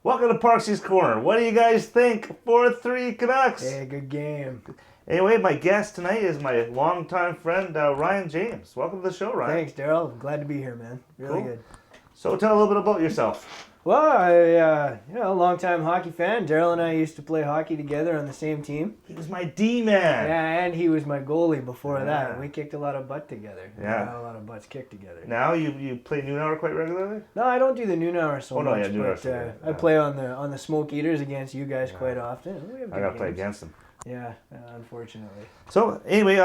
Welcome to Parksy's Corner. What do you guys think? 4-3 Canucks. Hey, good game. Anyway, my guest tonight is my longtime friend, Ryan James. Welcome to the show, Ryan. Thanks, Daryl. I'm glad to be here, man. Really Cool. good. So tell a little bit about yourself. Well, a longtime hockey fan. Daryl and I used to play hockey together on the same team. He was my D-man. Yeah, and he was my goalie before Yeah. that. We kicked a lot of butt together. Yeah. We got a lot of butts kicked together. Now you play noon hour quite regularly? No, I don't do the noon hour so Oh, no, much, yeah, noon hour's but okay. I Yeah. play on the smoke eaters against you guys quite often. We have I good got to play games. against him. Yeah, unfortunately. So anyway,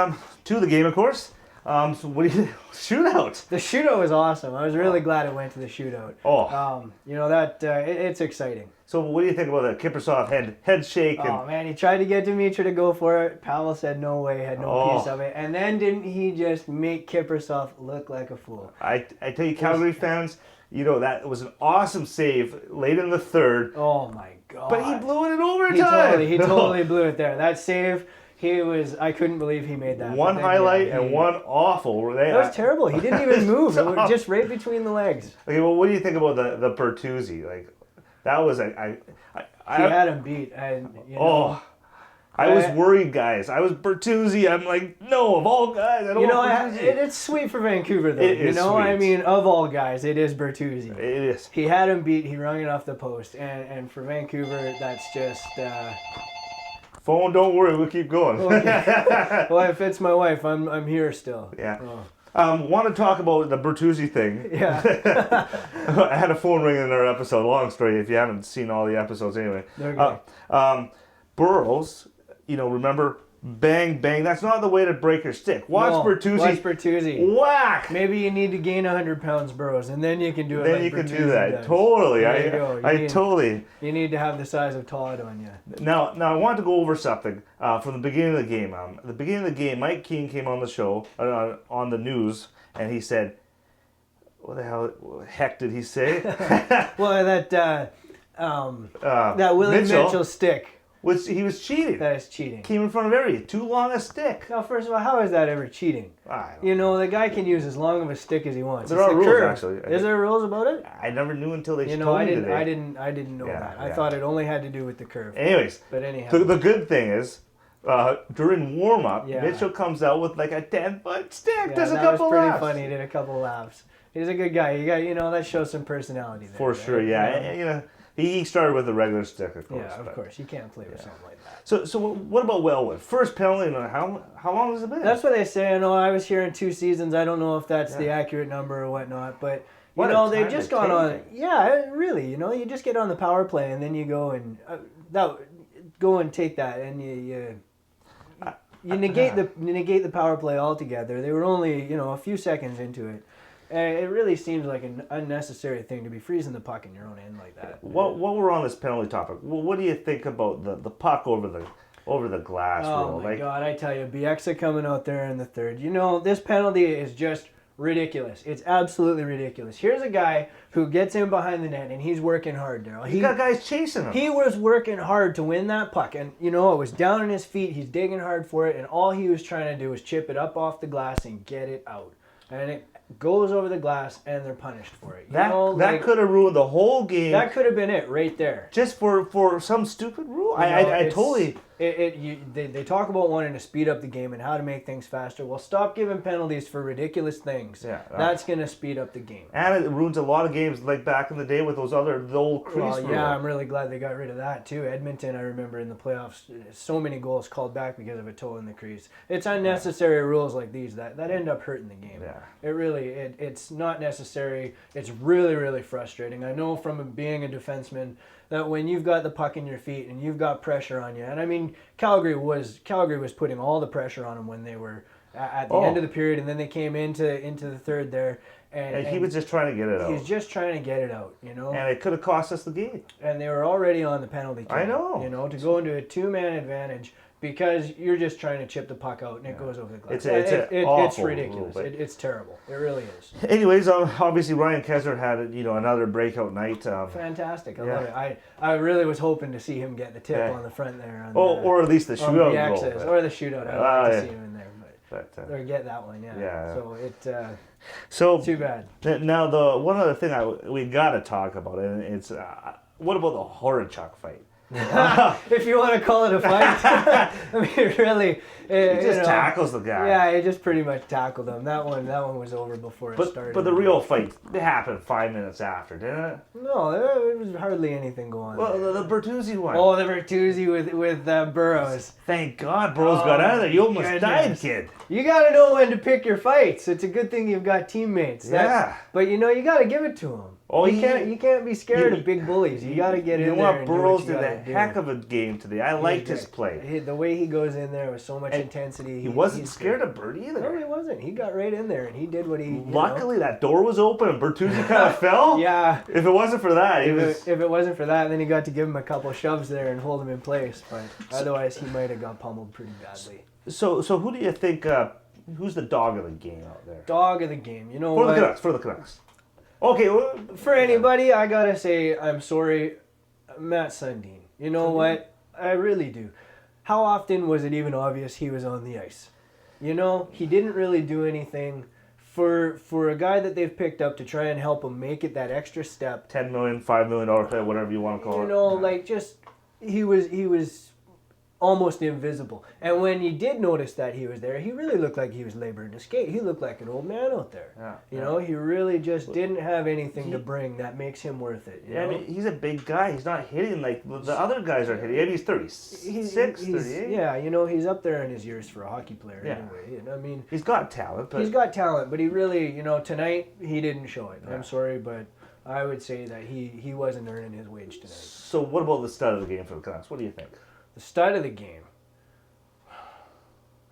to the game, of course. So what do you shootout? The shootout was awesome. I was really glad it went to the shootout. Oh. It's exciting. So what do you think about the Kiprusoff head shake? Oh man, he tried to get Dimitri to go for it. Pavel said no way, had no piece of it. And then didn't he just make Kiprusoff look like a fool? I tell you, Calgary fans, that was an awesome save late in the third. Oh my God. But he blew it in overtime. He totally blew it there. That save, I couldn't believe he made that. One highlight and one awful. That was terrible. He didn't even move. It was just right between the legs. Okay, well, what do you think about the Bertuzzi? Like, that was He had him beat. I was worried, guys. I was Bertuzzi. I'm like, no, of all guys, I don't want Bertuzzi. It's sweet for Vancouver, though. It is sweet. I mean, of all guys, it is Bertuzzi. It is. He had him beat. He rung it off the post. And for Vancouver, that's just... Phone, don't worry, we'll keep going. Okay. Well, if it's my wife, I'm here still. Yeah. Oh. Want to talk about the Bertuzzi thing. Yeah. I had a phone ring in our episode. Long story if you haven't seen all the episodes anyway. Okay. Burrows, remember, bang, bang. That's not the way to break your stick. Watch Bertuzzi. Whack! Maybe you need to gain 100 pounds, Burrows, and then you can do it. Then like you can Bertuzzi do that. does. Totally. There you go. Totally. You need to have the size of Todd on you. Now I want to go over something from the beginning of the game. At the beginning of the game, Mike Keane came on the show, on the news, and he said, what the heck did he say? Well, that Willie Mitchell stick. Which he was cheating. That is cheating. Came in front of everybody. Too long a stick. Now, first of all, how is that ever cheating? I don't know. The guy can use as long of a stick as he wants. There are rules, curve. actually. Is there rules about it? I never knew until they told me today. I didn't know that. I thought it only had to do with the curve. Anyways, but anyhow, the good thing is, during warm-up, Yeah. Mitchell comes out with like a 10-foot stick. Yeah, Does a that couple was pretty laps. funny. He did a couple laps. He's a good guy. That shows some personality there. For sure, yeah. He started with a regular stick, of course. Yeah, of course. You can't play with something like that. So what about Wellwood? First penalty, how long has it been? That's what they say. I know I was here in 2 seasons. I don't know if that's the accurate number or whatnot, but they've just gone on. Yeah, really. You just get on the power play and then you go and take that and you negate the power play altogether. They were only a few seconds into it. And it really seems like an unnecessary thing to be freezing the puck in your own end like that. While we're on this penalty topic, what do you think about the puck over the glass rule? Oh my God, I tell you, Bieksa coming out there in the third. This penalty is just ridiculous. It's absolutely ridiculous. Here's a guy who gets in behind the net and he's working hard, Daryl. He's got guys chasing him. He was working hard to win that puck. And, it was down on his feet. He's digging hard for it. And all he was trying to do was chip it up off the glass and get it out. And it goes over the glass and they're punished for it. That could have ruined the whole game. That could have been it right there. Just for some stupid rule. I totally... They talk about wanting to speed up the game and how to make things faster. Well, stop giving penalties for ridiculous things. Yeah, that's going to speed up the game. And it ruins a lot of games like back in the day with the old crease rule. Yeah, I'm really glad they got rid of that too. Edmonton, I remember in the playoffs, so many goals called back because of a toe in the crease. It's unnecessary rules like these that end up hurting the game. Yeah. It's not necessary. It's really, really frustrating. I know from being a defenseman that when you've got the puck in your feet and you've got pressure on you, and I mean, Calgary was putting all the pressure on them when they were at the end of the period, and then they came into the third there. And he was just trying to get it out. He's just trying to get it out, And it could have cost us the game. And they were already on the penalty kill. I know. To go into a 2-man advantage because you're just trying to chip the puck out and it goes over the glass. It's ridiculous. It's terrible. It really is. Anyways, obviously Ryan Kesler had another breakout night. Fantastic. I love it. I really was hoping to see him get the tip on the front there. Or at least the shootout goal. Or the shootout. I'd like to see him in there. But, or get that one, yeah. Yeah. So too bad. Now, the one other thing we got to talk about, and it's what about the Horachuk fight? If you want to call it a fight, I mean, really, He just tackles the guy. Yeah, he just pretty much tackled him. That one was over before it started. But the real fight happened 5 minutes after, didn't it? No, there was hardly anything going on. Well, the Bertuzzi one. Oh, the Bertuzzi with Burroughs. Thank God Burroughs got out of there. You almost died, kid. You got to know when to pick your fights. It's a good thing you've got teammates. But you got to give it to him. Oh, you can't be scared of big bullies. You got to get in there. You know what? Burroughs did a heck of a game today. I liked his play. The way he goes in there with so much intensity. He wasn't scared of Bert either. No, he wasn't. He got right in there and he did what he. Luckily, that door was open and Bertuzzi kind of fell. Yeah. If it wasn't for that, if it wasn't for that, then he got to give him a couple shoves there and hold him in place. But otherwise, he might have got pummeled pretty badly. So who do you think? Who's the dog of the game out there? Dog of the game. You know what? For the Canucks. Okay. Well, for anybody, I gotta say I'm sorry, Matt Sundin. You know what? I really do. How often was it even obvious he was on the ice? He didn't really do anything for a guy that they've picked up to try and help him make it that extra step. $10 million, $5 million player, whatever you want to call it. He was almost invisible. And when you did notice that he was there, he really looked like he was laboring to skate. He looked like an old man out there. He really just didn't have anything to bring that makes him worth it. I mean, he's a big guy. He's not hitting like the other guys are hitting. I mean, he's 36, 38. Yeah, he's up there in his years for a hockey player anyway. And I mean, he's got talent. But he really, tonight he didn't show it. I'm sorry, but I would say that he wasn't earning his wage tonight. So what about the stud of the game for the Canucks? What do you think? The stud of the game.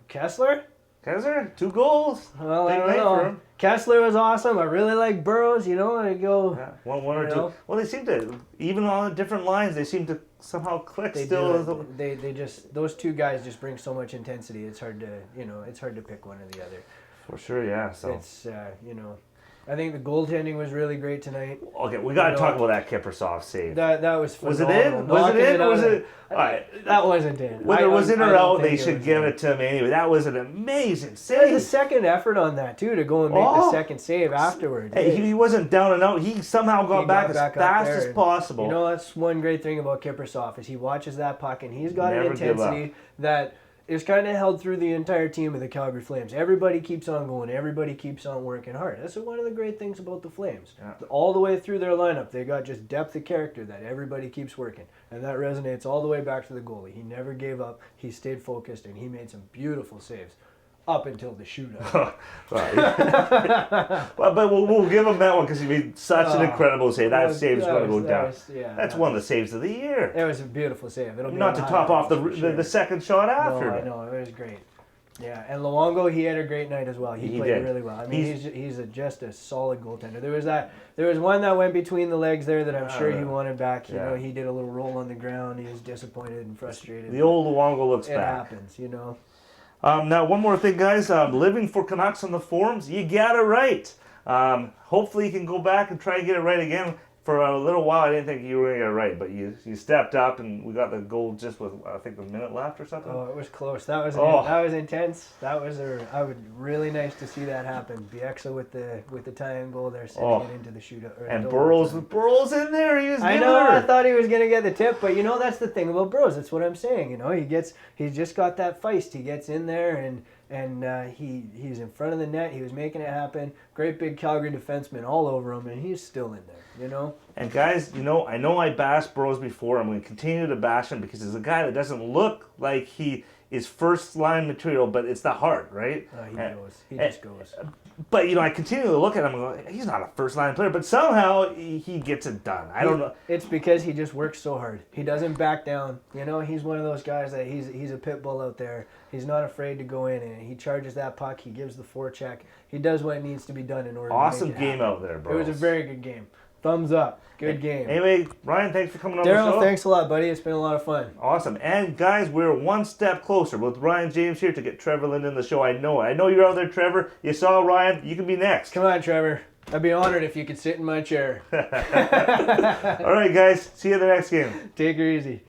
Kessler? 2 goals. Well, I don't know. Kessler was awesome. I really like Burroughs. I go. Yeah, one or two. Well, they seem to, even on different lines, they seem to somehow click still. They just, those two guys just bring so much intensity. It's hard to pick one or the other. For sure, yeah. So it's I think the goaltending was really great tonight. Okay, we got to talk about that Kiprusoff save. That was phenomenal. Was it in? Was it? All right, that wasn't in. Whether it was in or out, they should give it to him anyway. That was an amazing save. There was a second effort on that too to go and make the second save afterward. Hey, he wasn't down and out. He somehow got back as fast as possible. That's one great thing about Kiprusoff is he watches that puck and he's got an intensity that is kind of held through the entire team of the Calgary Flames. Everybody keeps on going. Everybody keeps on working hard. That's one of the great things about the Flames. Yeah. All the way through their lineup, they got just depth of character that everybody keeps working. And that resonates all the way back to the goalie. He never gave up. He stayed focused, and he made some beautiful saves. Up until the shootout. but we'll give him that one because he made such an incredible save. That save's going to go down. That's one of the saves of the year. It was a beautiful save. It'll be not to top off the second shot after. No, I know. It was great. Yeah, and Luongo, he had a great night as well. He played really well. I mean, he's just a solid goaltender. There was one that went between the legs there that I'm sure he wanted back. You know, he did a little roll on the ground. He was disappointed and frustrated. The old Luongo looks back. It happens, Now, one more thing, guys. Living for Canucks on the forums, you got it right. Hopefully you can go back and try and get it right again. For a little while, I didn't think you were going to get it right, but you stepped up, and we got the goal just with, I think, a minute left or something. Oh, it was close. That was intense. I would really nice to see that happen. Bieksa with the tie-in goal there, sending it into the shootout. And Burroughs in there. He was. I thought he was going to get the tip, but that's the thing about Burroughs. That's what I'm saying. He's just got that feist. He gets in there and he's in front of the net. He was making it happen. Great big Calgary defenseman all over him, and he's still in there. And guys, I know I bashed Burroughs before. I'm going to continue to bash him because he's a guy that doesn't look like he is first line material, but it's the heart, right? He just goes. But I continue to look at him and go, he's not a first line player, but somehow he gets it done. I don't know. It's because he just works so hard. He doesn't back down. He's one of those guys that he's a pit bull out there. He's not afraid to go in and he charges that puck. He gives the forecheck. He does what needs to be done in order. Awesome to make it game happen. out there, bro. It was a very good game. Thumbs up. Good game. Anyway, Ryan, thanks for coming on the show. Daryl, thanks a lot, buddy. It's been a lot of fun. Awesome. And guys, we're one step closer with Ryan James here to get Trevor Linden in the show. I know it. I know you're out there, Trevor. You saw Ryan. You can be next. Come on, Trevor. I'd be honored if you could sit in my chair. All right, guys. See you in the next game. Take her easy.